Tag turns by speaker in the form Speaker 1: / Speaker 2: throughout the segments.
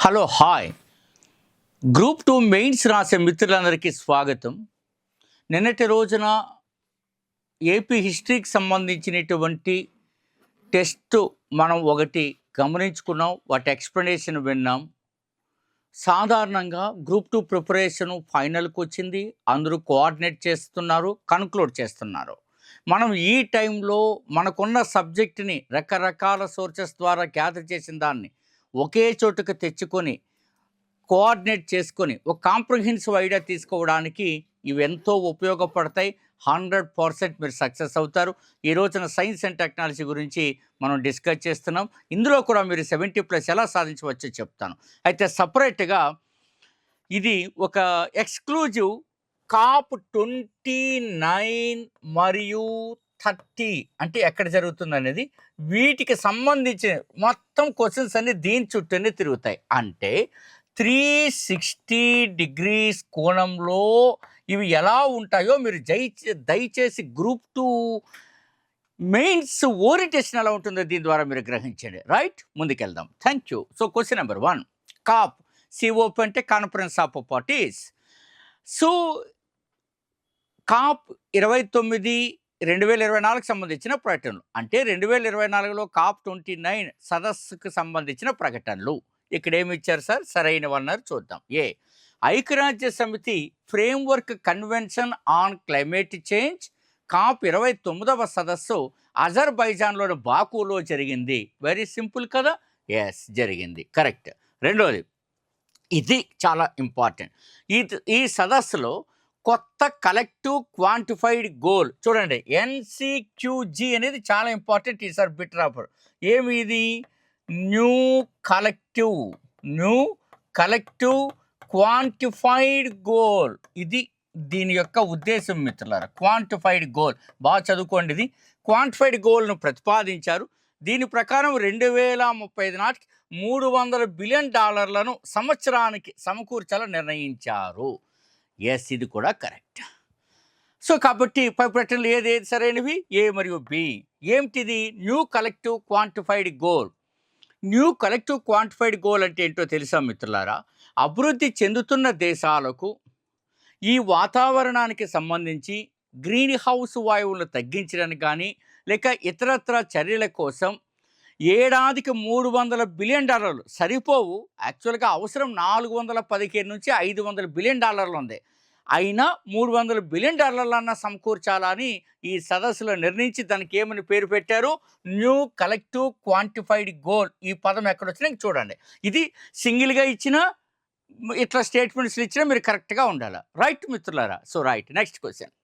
Speaker 1: Hello hi. Group 2 mains రాసే మిత్రులందరికీ స్వాగతం. నిన్నటి రోజున ఏపీ హిస్టరీకి సంబంధించినటువంటి టెస్ట్ మనం ఒకటి గమనించుకున్నాం, వాటి ఎక్స్ప్లెనేషన్ విన్నాం. సాధారణంగా గ్రూప్ 2 ప్రిపరేషను ఫైనల్కి వచ్చింది, అందరూ కోఆర్డినేట్ చేస్తున్నారు, కన్క్లూడ్ చేస్తున్నారు. మనం ఈ టైంలో మనకున్న సబ్జెక్ట్ని రకరకాల సోర్సెస్ ద్వారా గ్యాదర్ చేసిన దాన్ని ఒకే చోటుకు తెచ్చుకొని కోఆర్డినేట్ చేసుకొని ఒక కాంప్రహెన్సివ్ ఐడియా తీసుకోవడానికి ఇవి ఎంతో ఉపయోగపడతాయి. 100% మీరు సక్సెస్ అవుతారు. ఈ రోజున సైన్స్ అండ్ టెక్నాలజీ గురించి మనం డిస్కస్ చేస్తున్నాం. ఇందులో కూడా మీరు 70+ ఎలా సాధించవచ్చో చెప్తాను. అయితే సపరేట్గా ఇది ఒక ఎక్స్క్లూజివ్ కాప్ 29 మరియు 30 అంటే ఎక్కడ జరుగుతుంది అనేది, వీటికి సంబంధించిన మొత్తం క్వశ్చన్స్ అన్ని దీని చుట్టూనే తిరుగుతాయి. అంటే 360 డిగ్రీస్ కోణంలో ఇవి ఎలా ఉంటాయో మీరు దయచేసి గ్రూప్ 2 మెయిన్స్ ఓరియంటేషన్ ఎలా ఉంటుందో దీని ద్వారా మీరు గ్రహించండి. రైట్, ముందుకెళ్దాం. Thank you. So question number 1, cap COP అంటే conference of parties. So cap 29 2024కి సంబంధించిన ప్రకటనలు, అంటే 2024లో కాప్ 29 సదస్సుకు సంబంధించిన ప్రకటనలు. ఇక్కడ ఏమి ఇచ్చారు సార్? సరైనవన్నారు. చూద్దాం. ఐక్యరాజ్య సమితి framework convention on climate change COP 29వ సదస్సు అజర్బైజాన్లోని బాకులో జరిగింది. వెరీ సింపుల్ కదా? ఎస్, జరిగింది. కరెక్ట్. రెండోది, ఇది చాలా ఇంపార్టెంట్. ఈ సదస్సులో కొత్త కలెక్టివ్ క్వాంటిఫైడ్ గోల్, చూడండి, NCQG అనేది చాలా ఇంపార్టెంట్ ఈసారి బిట్ రాపర్. ఏమి ఇది? New collective quantified goal. ఇది దీని యొక్క ఉద్దేశం మిత్రులారా. క్వాంటిఫైడ్ గోల్ బాగా చదువుకోండి. ఇది క్వాంటిఫైడ్ గోల్ను ప్రతిపాదించారు. దీని ప్రకారం 2035 నాటికి $300 బిలియన్ సంవత్సరానికి సమకూర్చాలని నిర్ణయించారు. ఎస్, ఇది కూడా కరెక్ట్. సో కాబట్టి పై ప్రకటనలు ఏది సరైనవి? A మరియు B. ఏమిటిది? New collective quantified goal. New collective quantified goal అంటే ఏంటో తెలుసా మిత్రులారా? అభివృద్ధి చెందుతున్న దేశాలకు ఈ వాతావరణానికి సంబంధించి గ్రీన్ హౌస్ వాయువులను తగ్గించడానికి కానీ లేక ఇతరత్ర చర్యల కోసం ఏడాదికి $300 బిలియన్ సరిపోవు. యాక్చువల్గా అవసరం $415 నుంచి $500 బిలియన్ ఉంది. అయినా $300 బిలియన్ అన్న సమకూర్చాలని ఈ సదస్సులో నిర్ణయించి దానికి ఏమని పేరు పెట్టారు? New collective quantified goal. ఈ పదం ఎక్కడొచ్చినా చూడండి. ఇది సింగిల్గా ఇచ్చినా ఇట్లా స్టేట్మెంట్స్లు ఇచ్చినా మీరు కరెక్ట్గా ఉండాలి. రైట్ మిత్రులారా? So right. Next question,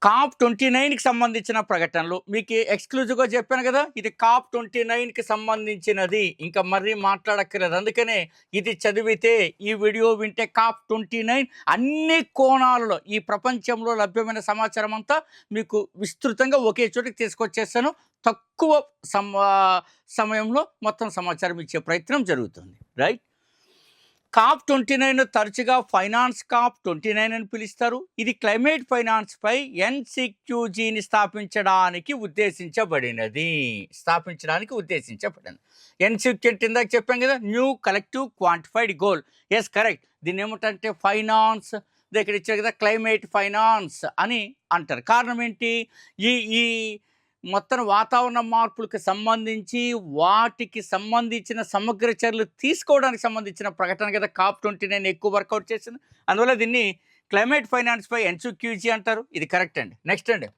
Speaker 1: COP 29కి సంబంధించిన ప్రకటనలు. మీకు ఎక్స్క్లూజివ్గా చెప్పాను కదా, ఇది కాప్ 29కి సంబంధించినది, ఇంకా మరీ మాట్లాడక్కర్లేదు. అందుకనే ఇది చదివితే, ఈ వీడియో వింటే కాప్ 29 అన్ని కోణాలలో ఈ ప్రపంచంలో లభ్యమైన సమాచారం అంతా మీకు విస్తృతంగా ఒకే చోటికి తీసుకొచ్చేస్తాను. తక్కువ సమయంలో మొత్తం సమాచారం ఇచ్చే ప్రయత్నం జరుగుతుంది. రైట్. కాప్ 29 తరచుగా ఫైనాన్స్ కాప్ 29 అని పిలుస్తారు. ఇది క్లైమేట్ ఫైనాన్స్పై NCQGని స్థాపించడానికి ఉద్దేశించబడినది. NCQ అంటే ఇందాక చెప్పాం కదా, new collective quantified goal. Yes, correct. దీన్ని ఏమిటంటే ఫైనాన్స్, దగ్గర ఇచ్చారు కదా, క్లైమేట్ ఫైనాన్స్ అని అంటారు. కారణం ఏంటి? ఈ మొత్తం వాతావరణ మార్పులకు సంబంధించి వాటికి సంబంధించిన సమగ్ర చర్యలు తీసుకోవడానికి సంబంధించిన ప్రకటన కదా కాప్ 29 ఎక్కువ వర్కౌట్ చేసింది. అందువల్ల దీన్ని క్లైమేట్ ఫైనాన్స్పై NCQG అంటారు. ఇది కరెక్ట్ అండి. నెక్స్ట్ అండి,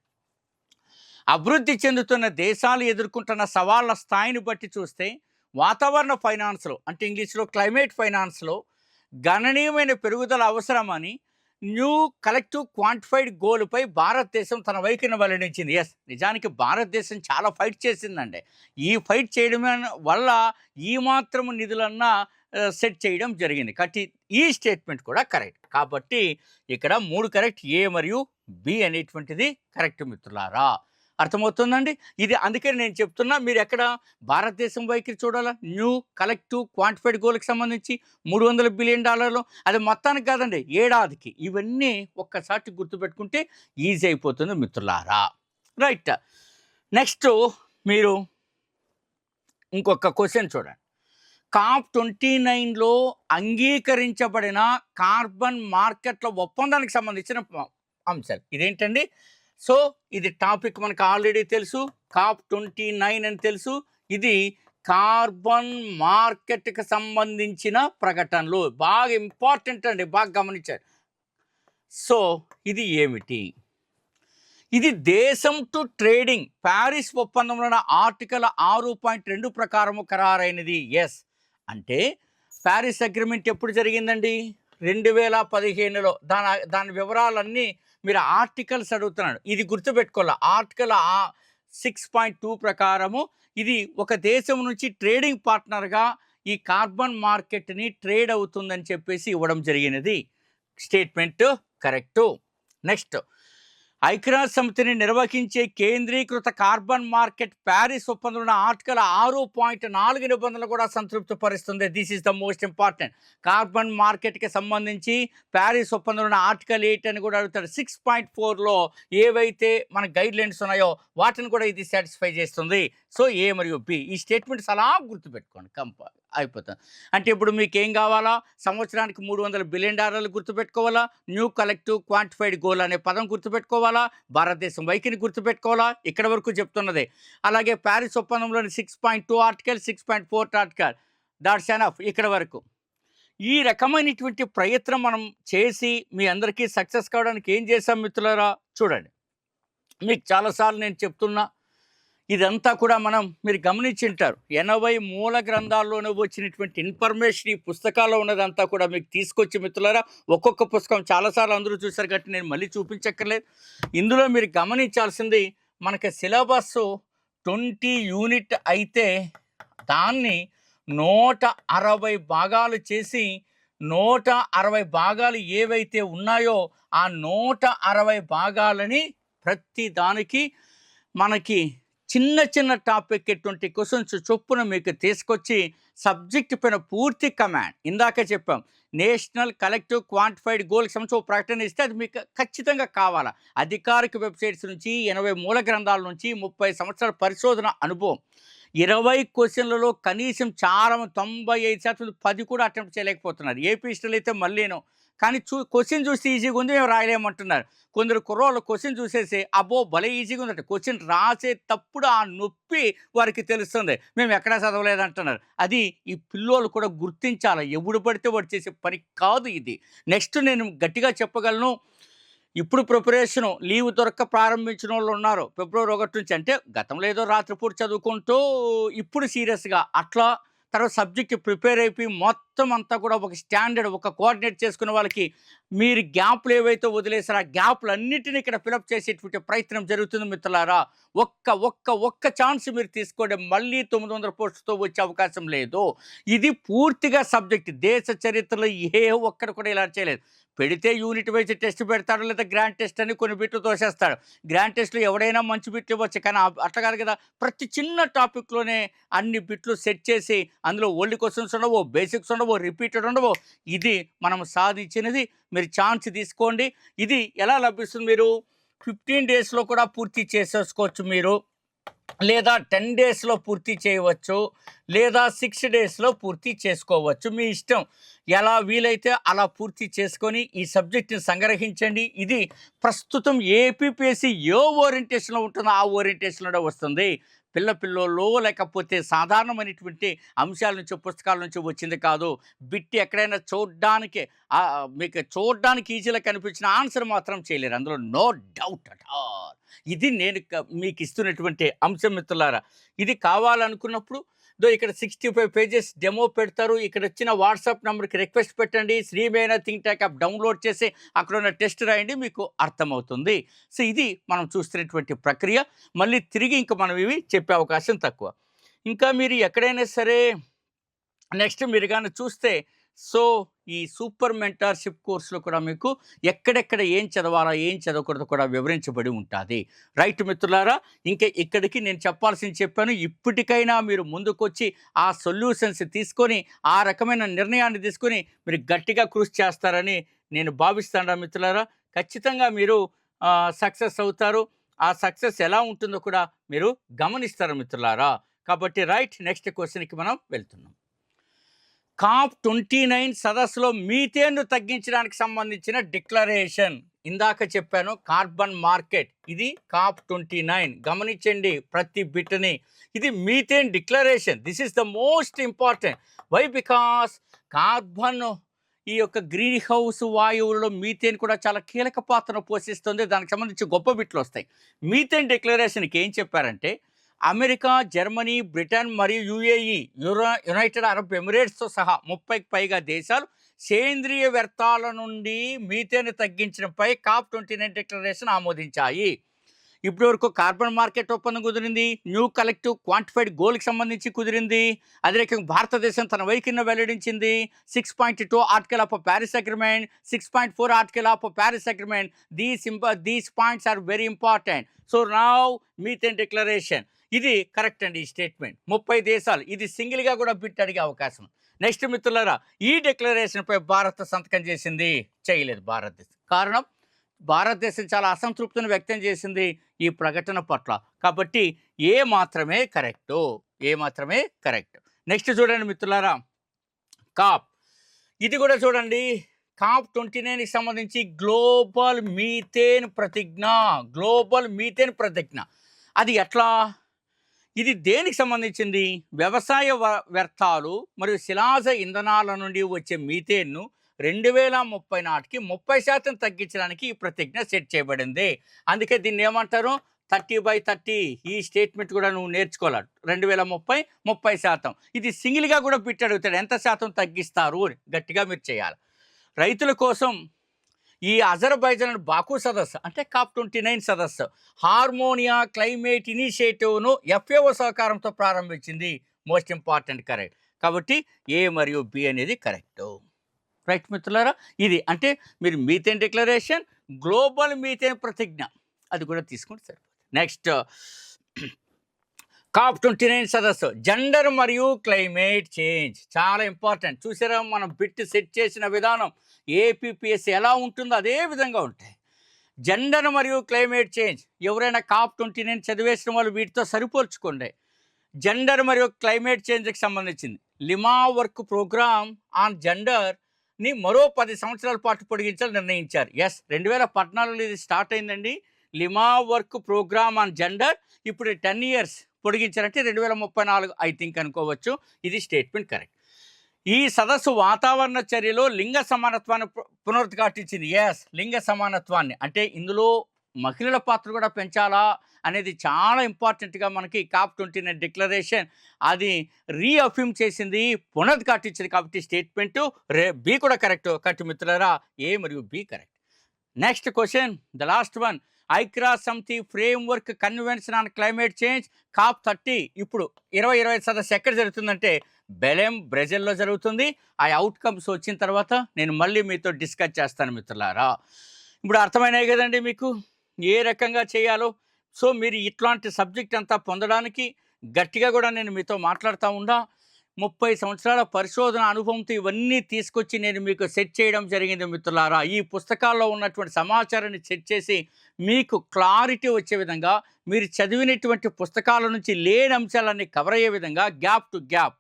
Speaker 1: అభివృద్ధి చెందుతున్న దేశాలు ఎదుర్కొంటున్న సవాళ్ళ స్థాయిని బట్టి చూస్తే వాతావరణ ఫైనాన్స్లో, అంటే ఇంగ్లీష్లో క్లైమేట్ ఫైనాన్స్లో గణనీయమైన పెరుగుదల అవసరమని న్యూ కలెక్టివ్ క్వాంటిఫైడ్ గోల్పై భారతదేశం తన వైఖరిని వెల్లడించింది. ఎస్, నిజానికి భారతదేశం చాలా ఫైట్ చేసిందండి. ఈ ఫైట్ చేయడం వల్ల ఈ మాత్రం నిధులన్నా సెట్ చేయడం జరిగింది. కాబట్టి ఈ స్టేట్మెంట్ కూడా కరెక్ట్. కాబట్టి ఇక్కడ 3 కరెక్ట్, A మరియు B అనేటువంటిది కరెక్ట్ మిత్రులారా. అర్థమవుతుందండి? ఇది అందుకని నేను చెప్తున్నా, మీరు ఎక్కడ భారతదేశం వైఖరి చూడాలా. న్యూ కలెక్టివ్ క్వాంటిఫైడ్ గోల్కి సంబంధించి $300 బిలియన్, అది మొత్తానికి కాదండి, ఏడాదికి. ఇవన్నీ ఒక్కసారి గుర్తుపెట్టుకుంటే ఈజీ అయిపోతుంది మిత్రులారా. రైట్. నెక్స్ట్ మీరు ఇంకొక క్వశ్చన్ చూడండి. COP29లో అంగీకరించబడిన కార్బన్ మార్కెట్ల ఒప్పందానికి సంబంధించిన అంశాలు ఇదేంటండి. సో ఇది టాపిక్ మనకు ఆల్రెడీ తెలుసు, COP29 అని తెలుసు. ఇది కార్బన్ మార్కెట్కి సంబంధించిన ప్రకటనలు, బాగా ఇంపార్టెంట్ అండి, బాగా గమనించారు. సో ఇది ఏమిటి? ఇది దేశం టు ట్రేడింగ్ ప్యారిస్ ఒప్పందంలో ఆర్టికల్ 6.2 ప్రకారము ఖరారైనది. ఎస్ అంటే ప్యారిస్ అగ్రిమెంట్ ఎప్పుడు జరిగిందండి? 2015లో. దాని వివరాలన్నీ మీరు ఆర్టికల్స్ అడుగుతున్నాడు. ఇది గుర్తుపెట్టుకోవాలి. ఆర్టికల్ 6.2 ప్రకారము ఇది ఒక దేశం నుంచి ట్రేడింగ్ పార్ట్నర్గా ఈ కార్బన్ మార్కెట్ని ట్రేడ్ అవుతుందని చెప్పేసి ఇవ్వడం జరిగినది. Statement correct. నెక్స్ట్, ఐక్యరాజ్య సమితిని నిర్వహించే కేంద్రీకృత కార్బన్ మార్కెట్ ప్యారిస్ ఒప్పందంలో ఆర్టికల్ 6.4 నిబంధనలు కూడా సంతృప్తి పరుస్తుంది. This is the most important. Carbon మార్కెట్కి సంబంధించి ప్యారిస్ ఒప్పందంలో ఆర్టికల్ 8 అని కూడా అడుగుతాడు. 6.4లో ఏవైతే మన గైడ్లైన్స్ ఉన్నాయో వాటిని కూడా ఇది సాటిస్ఫై చేస్తుంది. సో ఏ మరియు బి ఈ స్టేట్మెంట్స్ అలా గుర్తుపెట్టుకోండి, అయిపోతుంది. అంటే ఇప్పుడు మీకు ఏం కావాలా? సంవత్సరానికి $300 బిలియన్ గుర్తుపెట్టుకోవాలా, న్యూ కలెక్టివ్ క్వాంటిఫైడ్ గోల్ అనే పదం గుర్తుపెట్టుకోవాలా, భారతదేశం వైఖరిని గుర్తుపెట్టుకోవాలా, ఇక్కడ వరకు చెప్తున్నదే. అలాగే ప్యారిస్ ఒప్పందంలోని 6.2 ఆర్టికల్, 6.4 ఆర్టికల్, దాట్స్ ఎనఫ్ ఇక్కడ వరకు. ఈ రకమైనటువంటి ప్రయత్నం మనం చేసి మీ అందరికీ సక్సెస్ కావడానికి ఏం చేసాం మిత్రులారా? చూడండి, మీకు చాలాసార్లు నేను చెప్తున్నా, ఇదంతా కూడా మీరు గమనించుంటారు. 80 మూల గ్రంథాల్లోనే వచ్చినటువంటి ఇన్ఫర్మేషన్ ఈ పుస్తకాల్లో ఉన్నదంతా కూడా మీకు తీసుకొచ్చి మిత్రులారా, ఒక్కొక్క పుస్తకం చాలాసార్లు అందరూ చూశారు కాబట్టి నేను మళ్ళీ చూపించక్కర్లేదు. ఇందులో మీరు గమనించాల్సింది, మనకి సిలబస్ 20 యూనిట్ అయితే దాన్ని 160 భాగాలు చేసి 160 భాగాలు ఏవైతే ఉన్నాయో ఆ 160 భాగాలని ప్రతి దానికి మనకి చిన్న చిన్న టాపిక్ 20 క్వశ్చన్స్ చొప్పున మీకు తీసుకొచ్చి సబ్జెక్ట్ పైన పూర్తి కమాండ్, ఇందాక చెప్పాం నేషనల్ కలెక్టివ్ క్వాంటిఫైడ్ గోల్కి సంబంధించి ప్రకటన ఇస్తే అది మీకు ఖచ్చితంగా కావాలా. అధికారిక వెబ్సైట్స్ నుంచి 80 మూల గ్రంథాల నుంచి 30 సంవత్సరాల పరిశోధన అనుభవం, 20 క్వశ్చన్లలో కనీసం చాలా 95% 10 కూడా అటెంప్ట్ చేయలేకపోతున్నారు. ఏపీ హిస్టరీలో అయితే మళ్ళీను. కానీ క్వశ్చన్ చూస్తే ఈజీగా ఉంది, మేము రాయలేమంటున్నారు. కొందరు కుర్రోళ్ళు క్వశ్చన్ చూసేసి అబ్బో భలే ఈజీగా ఉందంటే క్వశ్చన్ రాసేటప్పుడు ఆ నొప్పి వారికి తెలుస్తుంది, మేము ఎక్కడా చదవలేదంటున్నారు. అది ఈ పిల్లోళ్ళు కూడా గుర్తించాలి. ఎవడు పడితే వాడు చేసే పని కాదు ఇది. నెక్స్ట్ నేను గట్టిగా చెప్పగలను, ఇప్పుడు ప్రిపరేషను లీవ్ దొరక్క ప్రారంభించిన వాళ్ళు ఉన్నారు ఫిబ్రవరి 1 నుంచి. అంటే గతంలో ఏదో రాత్రిపూట చదువుకుంటూ ఇప్పుడు సీరియస్గా అట్లా తర్వాత సబ్జెక్ట్ ప్రిపేర్ అయిపోయి మొత్తం అంతా కూడా ఒక స్టాండర్డ్ ఒక కోఆర్డినేట్ చేసుకునే వాళ్ళకి మీరు గ్యాప్లు ఏవైతే వదిలేసారో ఆ గ్యాప్లు అన్నిటిని ఇక్కడ ఫిలప్ చేసేటువంటి ప్రయత్నం జరుగుతుంది మిత్రులారా. ఒక్క ఛాన్స్ మీరు తీసుకోండి, మళ్ళీ 900 పోస్టులతో వచ్చే అవకాశం లేదు. ఇది పూర్తిగా సబ్జెక్ట్. దేశ చరిత్రలో ఏ ఒక్కడు కూడా ఇలా చేయలేదు. పెడితే యూనిట్ వైజ్ టెస్ట్ పెడతాడు, లేదా గ్రాండ్ టెస్ట్ అని కొన్ని బిట్లు తోసేస్తాడు. గ్రాండ్ టెస్ట్లో ఎవడైనా మంచి బిట్లు ఇవ్వచ్చు, కానీ అట్లా కాదు కదా. ప్రతి చిన్న టాపిక్లోనే అన్ని బిట్లు సెట్ చేసి అందులో ఓల్డ్ క్వశ్చన్స్ ఉండవు, బేసిక్స్ ఉండవు, రిపీటెడ్ ఉండవు. ఇది మనం సాధించినది. మీరు ఛాన్స్ తీసుకోండి. ఇది ఎలా లభిస్తుంది? మీరు 15 డేస్లో కూడా పూర్తి చేసేసుకోవచ్చు మీరు, లేదా 10 డేస్లో పూర్తి చేయవచ్చు, లేదా 6 డేస్లో పూర్తి చేసుకోవచ్చు. మీ ఇష్టం, ఎలా వీలైతే అలా పూర్తి చేసుకొని ఈ సబ్జెక్ట్ని సంగ్రహించండి. ఇది ప్రస్తుతం ఏపీపీఎస్సీ ఏ ఓరియంటేషన్లో ఉంటుందో ఆ ఓరియంటేషన్లో వస్తుంది. పిల్లోళ్ళు లేకపోతే సాధారణమైనటువంటి అంశాల నుంచి పుస్తకాల నుంచి వచ్చింది కాదు. బిట్టి ఎక్కడైనా మీకు చూడడానికి ఈజీగా కనిపించిన ఆన్సర్ మాత్రం చేయలేరు, అందులో నో డౌట్ అట్ ఆల్. ఇది నేను మీకు ఇస్తున్నటువంటి అంశం మిత్రులారా. ఇది కావాలనుకున్నప్పుడు ఇక్కడ 65 పేజెస్ డెమో పెడతారు. ఇక్కడ వచ్చిన వాట్సాప్ నెంబర్కి రిక్వెస్ట్ పెట్టండి, శ్రీమేన థింక్ ట్యాక్ యాప్ డౌన్లోడ్ చేసి అక్కడ ఉన్న టెస్ట్ రాయండి, మీకు అర్థమవుతుంది. సో ఇది మనం చూస్తున్నటువంటి ప్రక్రియ. మళ్ళీ తిరిగి ఇంకా మనం ఇవి చెప్పే అవకాశం తక్కువ. ఇంకా మీరు ఎక్కడైనా సరే నెక్స్ట్ మీరు కానీ చూస్తే, సో ఈ సూపర్ మెంటార్షిప్ కోర్సులో కూడా మీకు ఎక్కడెక్కడ ఏం చదవాలా ఏం చదవకూడదు కూడా వివరించబడి ఉంటుంది. రైట్ మిత్రులారా, ఇంకా ఇక్కడికి నేను చెప్పాల్సింది చెప్పాను. ఇప్పటికైనా మీరు ముందుకొచ్చి ఆ సొల్యూషన్స్ తీసుకొని ఆ రకమైన నిర్ణయాన్ని తీసుకొని మీరు గట్టిగా కృషి చేస్తారని నేను భావిస్తాను మిత్రులారా. ఖచ్చితంగా మీరు సక్సెస్ అవుతారు. ఆ సక్సెస్ ఎలా ఉంటుందో కూడా మీరు గమనిస్తారు మిత్రులారా. కాబట్టి రైట్, నెక్స్ట్ క్వశ్చన్కి మనం వెళ్తున్నాం. COP29 సదస్సులో మీథేన్ను తగ్గించడానికి సంబంధించిన డిక్లరేషన్. ఇందాక చెప్పాను కార్బన్ మార్కెట్, ఇది COP29. గమనించండి ప్రతి బిట్ని. ఇది methane declaration. This is the most important. Why? Because carbon, ఈ యొక్క గ్రీన్ హౌస్ వాయువుల్లో మీథేన్ కూడా చాలా కీలక పాత్రను పోషిస్తుంది. దానికి సంబంధించి గొప్ప బిట్లు వస్తాయి. మీథేన్ డిక్లరేషన్కి ఏం చెప్పారంటే, అమెరికా, జర్మనీ, బ్రిటన్ మరియు యుఏఈ, యునైటెడ్ అరబ్ ఎమిరేట్స్తో సహా 30కి పైగా దేశాలు సేంద్రియ వ్యర్థాల నుండి మీథేన్ తగ్గించడంపై COP29 డిక్లరేషన్ ఆమోదించాయి. ఇప్పటి వరకు కార్బన్ మార్కెట్ ఒప్పందం కుదిరింది, న్యూ కలెక్టివ్ క్వాంటిఫైడ్ గోల్కి సంబంధించి కుదిరింది. అదే రకంగా భారతదేశం తన వైఖరిని వెల్లడించింది. 6.2 article of Paris agreement, 6.4 article of Paris agreement. These points are very important. So now methane declaration, ఇది కరెక్ట్ అండి. ఈ స్టేట్మెంట్ 30 దేశాలు, ఇది సింగిల్గా కూడా బిట్ అడిగే అవకాశం. నెక్స్ట్ మిత్రులారా, ఈ డిక్లరేషన్పై భారత్ సంతకం చేసింది, చేయలేదు భారతదేశం. కారణం, భారతదేశం చాలా అసంతృప్తిని వ్యక్తం చేసింది ఈ ప్రకటన పట్ల. కాబట్టి ఏ మాత్రమే కరెక్ట్. నెక్స్ట్ చూడండి మిత్రులారా, కాప్, ఇది కూడా చూడండి. COP29కి సంబంధించి గ్లోబల్ మీథేన్ ప్రతిజ్ఞ. అది ఎట్లా? ఇది దేనికి సంబంధించింది? వ్యవసాయ వ్యర్థాలు మరియు శిలాజ ఇంధనాల నుండి వచ్చే మీథేన్ను 2030 నాటికి 30% తగ్గించడానికి ఈ ప్రతిజ్ఞ సెట్ చేయబడింది. అందుకే దీన్ని ఏమంటారు? 30/30. ఈ స్టేట్మెంట్ కూడా నువ్వు నేర్చుకోవాలి. 2030 30%. ఇది సింగిల్గా కూడా బిట్ అడుగుతాడు, ఎంత శాతం తగ్గిస్తారు అని. గట్టిగా మీరు చేయాలి. రైతుల కోసం ఈ అజర్బైజాన్ బాకు సదస్సు, అంటే COP29 సదస్సు, హార్మోనియా క్లైమేట్ ఇనిషియేటివ్ను FAO సహకారంతో ప్రారంభించింది. Most important, correct. కాబట్టి ఏ మరియు బి అనేది కరెక్ట్. రైట్ మిత్రులారా, ఇది అంటే మీరు మీథేన్ డిక్లరేషన్, గ్లోబల్ మీథేన్ ప్రతిజ్ఞ, అది కూడా తీసుకుంటే సరిపోతుంది. నెక్స్ట్ COP29 సదస్సు, జెండర్ మరియు క్లైమేట్ చేంజ్, చాలా ఇంపార్టెంట్. చూసారా, మనం బిట్ సెట్ చేసిన విధానం ఏపీపీఎస్సీ ఎలా ఉంటుందో అదే విధంగా ఉంటాయి. జెండర్ మరియు క్లైమేట్ చేంజ్, ఎవరైనా COP29 చదివేసిన వాళ్ళు వీటితో సరిపోల్చుకోండి. జెండర్ మరియు క్లైమేట్ చేంజ్కి సంబంధించింది లిమా వర్క్ ప్రోగ్రామ్ ఆన్ జెండర్ని మరో 10 సంవత్సరాల పాటు పొడిగించాలని నిర్ణయించారు. 2014లో ఇది స్టార్ట్ అయిందండి. Lima work programme on gender ఇప్పుడు 10 years పొడిగించారంటే 2034 ఐ థింక్ అనుకోవచ్చు. ఇది స్టేట్మెంట్ కరెక్ట్. ఈ సదస్సు వాతావరణ చర్యలో లింగ సమానత్వాన్ని పునరుద్ఘాటించింది. లింగ సమానత్వాన్ని, అంటే ఇందులో మహిళల పాత్ర కూడా పెంచాలా అనేది చాలా ఇంపార్టెంట్గా మనకి COP29 డిక్లరేషన్ అది రీఅఫర్మ్ చేసింది, పునరుద్ఘాటించింది. కాబట్టి స్టేట్మెంటు బి కూడా కరెక్ట్. కరెక్ట్ మిత్రులారా, ఏ మరియు B correct. Next question, the last one. ఐక్యరాజ్య సమితి framework convention on climate change COP30 ఇప్పుడు 2025 సదస్సు ఎక్కడ జరుగుతుందంటే బెలెం, బ్రెజిల్లో జరుగుతుంది. ఆ అవుట్కమ్స్ వచ్చిన తర్వాత నేను మళ్ళీ మీతో డిస్కస్ చేస్తాను మిత్రులారా. ఇప్పుడు అర్థమైనాయి కదండి మీకు ఏ రకంగా చేయాలో. సో మీరు ఇట్లాంటి సబ్జెక్ట్ అంతా పొందడానికి గట్టిగా కూడా నేను మీతో మాట్లాడుతూ ఉండా. 30 సంవత్సరాల పరిశోధన అనుభవంతో ఇవన్నీ తీసుకొచ్చి నేను మీకు సెట్ చేయడం జరిగింది మిత్రులారా. ఈ పుస్తకాల్లో ఉన్నటువంటి సమాచారాన్ని సెట్ చేసి మీకు క్లారిటీ వచ్చే విధంగా, మీరు చదివినటువంటి పుస్తకాల నుంచి లేని అంశాలన్నీ కవర్ అయ్యే విధంగా గ్యాప్ టు గ్యాప్.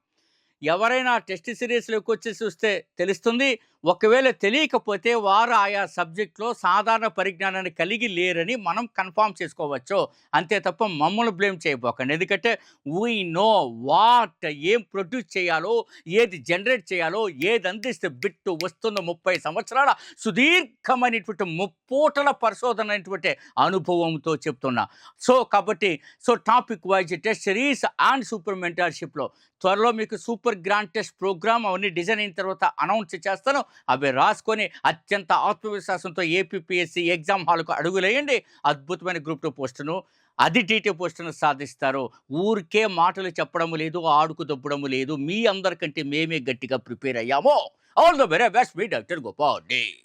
Speaker 1: ఎవరైనా టెస్ట్ సిరీస్లోకి వచ్చి చూస్తే తెలుస్తుంది. ఒకవేళ తెలియకపోతే వారు ఆయా సబ్జెక్ట్లో సాధారణ పరిజ్ఞానాన్ని కలిగి లేరని మనం కన్ఫామ్ చేసుకోవచ్చు. అంతే తప్ప మమ్మల్ని బ్లేమ్ చేయబోకండి. ఎందుకంటే వీ నో వాట్, ఏం ప్రొడ్యూస్ చేయాలో, ఏది జనరేట్ చేయాలో, ఏది అందిస్తే బిట్టు వస్తున్న 30 సంవత్సరాల సుదీర్ఘమైనటువంటి ముప్పూటల పరిశోధన అయినటువంటి అనుభవంతో చెప్తున్నా. కాబట్టి topic wise test series and super మెంటర్షిప్లో త్వరలో మీకు సూపర్ గ్రాండ్ టెస్ట్ ప్రోగ్రామ్ అవన్నీ డిజైన్ అయిన తర్వాత అనౌన్స్ చేస్తాను. అవి రాసుకొని అత్యంత ఆత్మవిశ్వాసంతో ఏపీపీఎస్సీ ఎగ్జామ్ హాల్కు అడుగులేయండి. అద్భుతమైన గ్రూప్ 2 పోస్టును, అది టీటీ పోస్టును సాధిస్తారు. ఊరికే మాటలు చెప్పడం లేదు, ఆడుకు దొబ్బడం లేదు. మీ అందరికంటే మేమే గట్టిగా ప్రిపేర్ అయ్యాము. All the very best, me doctor Gopal.